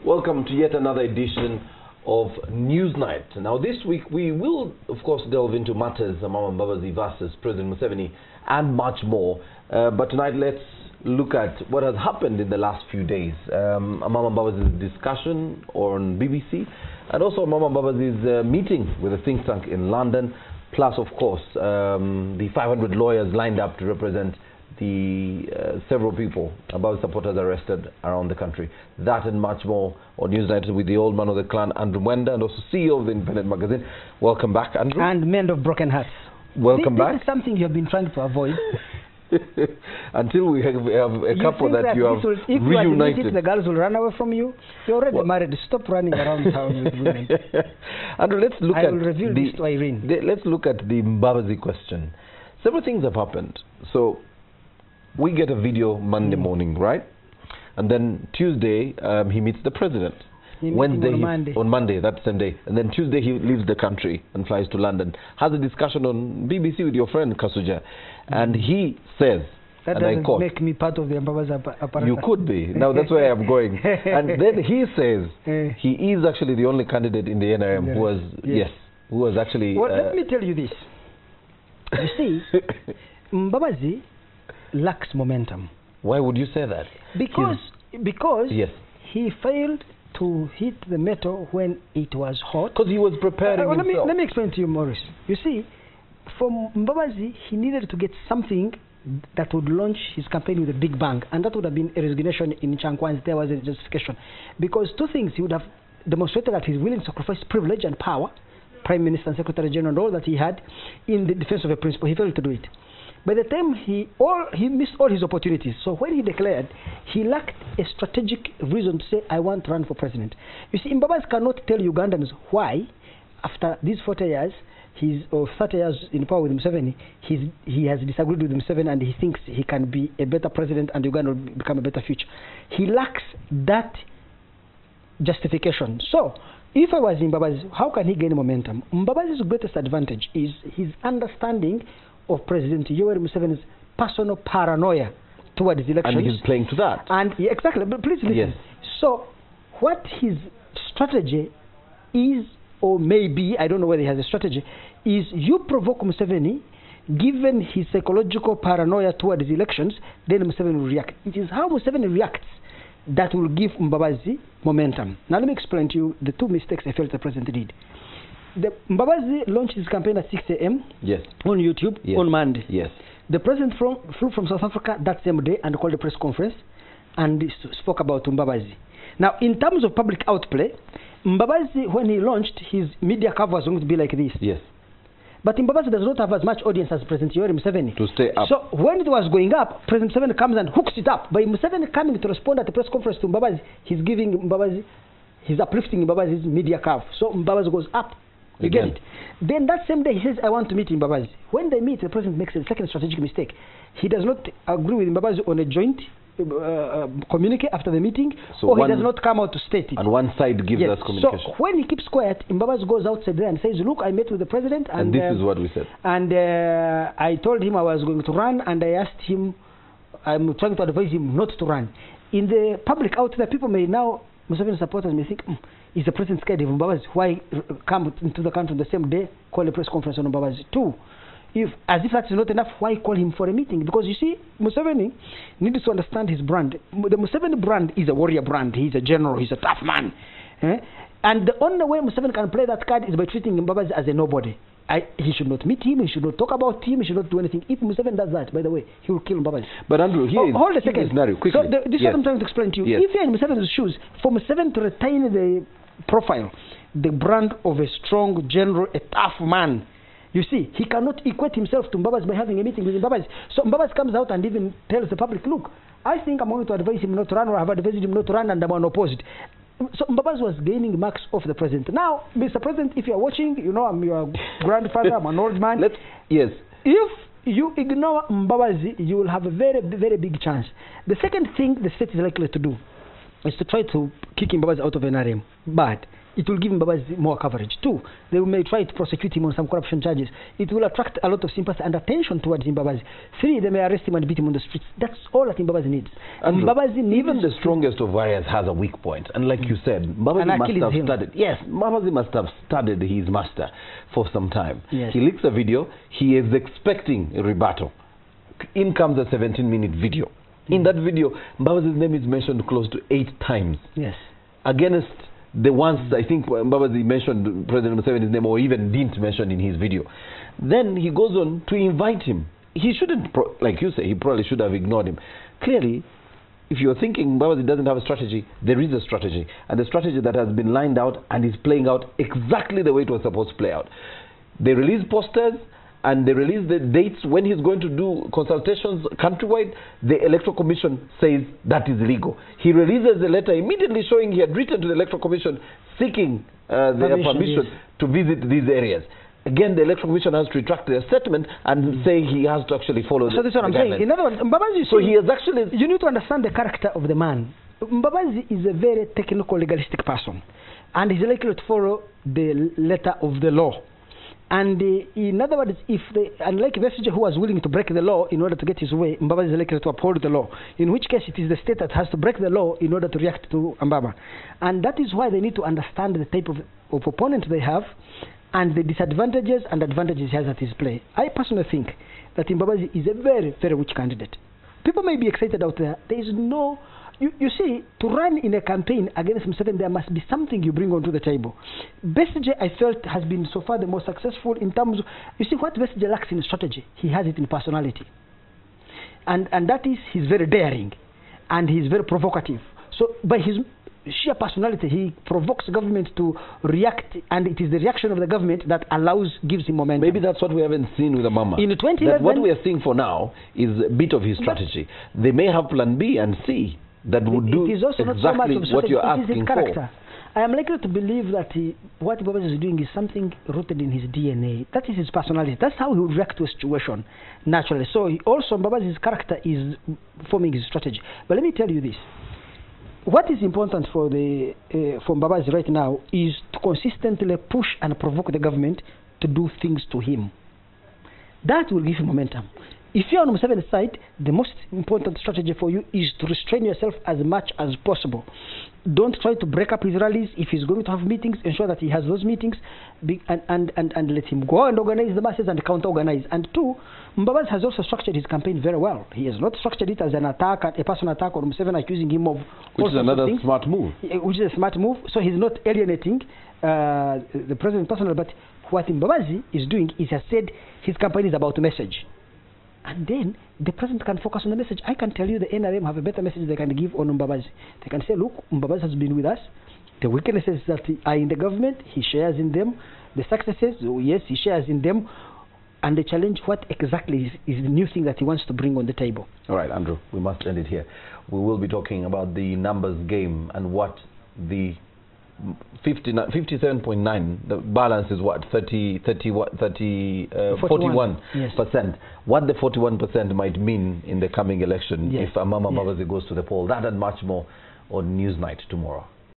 Welcome to yet another edition of Newsnight. Now this week we will of course delve into matters Mbabazi versus President Museveni and much more. But tonight let's look at what has happened in the last few days. Mbabazi's discussion on BBC and also Mbabazi's meeting with a think tank in London, plus of course the 500 lawyers lined up to represent the several people, about supporters arrested around the country. That and much more on Newsnight with the old man of the clan, Mwenda, and also CEO of the Independent magazine. Welcome back, Andrew. And men of broken hearts. Welcome back. This is something you have been trying to avoid. Until we have a couple that you have if reunited. If the girls will run away from you, you're already married. Stop running around town with women. Andrew, let's look I will reveal this to Irene. Let's look at the Mbabazi question. Several things have happened. So we get a video Monday morning, right? And then Tuesday, he meets the president. Wednesday, on Monday, that same day. And then Tuesday, he leaves the country and flies to London. Has a discussion on BBC with your friend, Kasuja. And he says, that doesn't make me part of the Mbabazi apparatus. You could be. Now, that's where I'm going. And then he says he is actually the only candidate in the NRM who was, who was actually... Well, let me tell you this. You see, Mbabazi lacks momentum. Why would you say that? Because he failed to hit the metal when it was hot. Because he was preparing himself. Let me explain to you, Maurice. You see, for Mbabazi, he needed to get something that would launch his campaign with a big bang, and that would have been a resignation in Chankwan's. There was a justification. Because two things, he would have demonstrated that he's willing to sacrifice privilege and power, Prime Minister and Secretary General, and all that he had in the defense of a principle. He failed to do it. By the time he missed all his opportunities. So when he declared, he lacked a strategic reason to say, I want to run for president. You see, Mbabazi cannot tell Ugandans why, after these 40 years, or 30 years in power with Museveni, he has disagreed with Museveni and he thinks he can be a better president and Uganda will become a better future. He lacks that justification. So, if I was Mbabazi, how can he gain momentum? Mbabazi's greatest advantage is his understanding of President Yoweri Museveni's personal paranoia towards elections. And he's playing to that. And exactly, but please listen. Yes. So, what his strategy is, or maybe, I don't know whether he has a strategy, is you provoke Museveni, given his psychological paranoia towards elections, then Museveni will react. It is how Museveni reacts that will give Mbabazi momentum. Now let me explain to you the two mistakes I felt the president did. Mbabazi launched his campaign at 6 a.m. on YouTube on Monday. The president flew from South Africa that same day and called a press conference and spoke about Mbabazi. Now, in terms of public outplay, Mbabazi, when he launched, his media cover was going to be like this. But Mbabazi does not have as much audience as President Yoweri Museveni. To stay up. So when it was going up, President Museveni comes and hooks it up. By Museveni coming to respond at the press conference to Mbabazi, he's uplifting Mbabazi's media curve. So Mbabazi goes up. You get it? Then that same day he says, I want to meet Mbabazi. When they meet, the president makes a second strategic mistake. He does not agree with Mbabazi on a joint communique after the meeting, so he does not come out to state it. And one side gives us communication. So when he keeps quiet, Mbabazi goes outside there and says, look, I met with the president. And this is what we said. And I told him I was going to run, and I asked him, I'm trying to advise him not to run. In the public out there, people may now, Museveni supporters may think, is the president scared of Mbabazi? Why come into the country the same day, call a press conference on Mbabazi? Two, as if that's not enough, why call him for a meeting? Because you see, Museveni needs to understand his brand. The Museveni brand is a warrior brand. He's a general. He's a tough man. And the only way Museveni can play that card is by treating Mbabazi as a nobody. He should not meet him. He should not talk about him. He should not do anything. If Museveni does that, by the way, he will kill Mbabazi. But Andrew, hold a second. Quickly. So this is what I'm trying to explain to you. If you're in Museveni's shoes, for Museveni to retain the profile, the brand of a strong general, a tough man, you see, he cannot equate himself to Mbabazi by having a meeting with Mbabazi. So Mbabazi comes out and even tells the public, look, I think I'm going to advise him not to run, or I have advised him not to run, and I'm unopposed. So Mbabazi was gaining marks off the president. Now, Mr. President, if you're watching, you know I'm your grandfather, I'm an old man. If you ignore Mbabazi, you will have a very, very big chance. The second thing the state is likely to do is to try to kick Mbabazi out of NRM. But it will give Mbabazi more coverage. 2, they may try to prosecute him on some corruption charges. It will attract a lot of sympathy and attention towards Mbabazi. 3, they may arrest him and beat him on the streets. That's all that Mbabazi needs. And Mbabazi needs, even the strongest of warriors has a weak point. And like you said, Mbabazi must have studied. Yes, Mbabazi must have studied his master for some time. Yes. He leaks a video. He is expecting a rebuttal. In comes a 17-minute video. In that video, Mbabazi's name is mentioned close to 8 times. Yes. Against the ones, I think Mbabazi mentioned President Museveni's name or even didn't mention in his video. Then he goes on to invite him. He shouldn't, like you say, he probably should have ignored him. Clearly, if you're thinking Mbabazi doesn't have a strategy, there is a strategy. And the strategy that has been lined out and is playing out exactly the way it was supposed to play out. They release posters, and they release the dates when he's going to do consultations countrywide. The Electoral Commission says that is illegal. He releases a letter immediately showing he had written to the Electoral Commission seeking their permission to visit these areas. Again, the Electoral Commission has to retract their statement and say he has to actually follow so the that's what I'm saying. In other words, Mbabazi, so he has actually... You need to understand the character of the man. Mbabazi is a very technical, legalistic person. And he's likely to follow the letter of the law. And in other words, unlike Besigye, who was willing to break the law in order to get his way, Mbabazi is likely to uphold the law. In which case, it is the state that has to break the law in order to react to Mbaba. And that is why they need to understand the type of opponent they have and the disadvantages and advantages he has at his play. I personally think that Mbabazi is a very, very weak candidate. People may be excited out there. There is no... You see, to run in a campaign against Museveni, there must be something you bring onto the table. Besigye, I felt, has been so far the most successful in terms of... You see, what Besigye lacks in strategy, he has it in personality. And that is, he's very daring. And he's very provocative. So, by his sheer personality, he provokes government to react, and it is the reaction of the government that gives him momentum. Maybe that's what we haven't seen with Amama. In 2011... That what we are seeing for now is a bit of his strategy. They may have plan B and C that would do exactly what you're asking for. I am likely to believe that what Mbabazi is doing is something rooted in his DNA. That is his personality. That's how he would react to a situation, naturally. So also Mbabazi's character is forming his strategy. But let me tell you this. What is important for Mbabazi right now is to consistently push and provoke the government to do things to him. That will give him momentum. If you're on Museveni's side, the most important strategy for you is to restrain yourself as much as possible. Don't try to break up his rallies. If he's going to have meetings, ensure that he has those meetings and let him go and organize the masses and counter-organize. And 2, Mbabazi has also structured his campaign very well. He has not structured it as an attack, a personal attack on Museveni, accusing him of... Which is another smart move. Which is a smart move. So he's not alienating the president personally, but what Mbabazi is doing is, has said, his campaign is about a message. And then the president can focus on the message. I can tell you the NRM have a better message they can give on Mbabazi. They can say, look, Mbabazi has been with us. The weaknesses that are in the government, he shares in them. The successes, yes, he shares in them. And the challenge, what exactly is the new thing that he wants to bring on the table. All right, Andrew, we must end it here. We will be talking about the numbers game and what the 57.9, the balance is what, 41%. Yes. What the 41% might mean in the coming election if Mbabazi goes to the poll. That and much more on Newsnight tomorrow.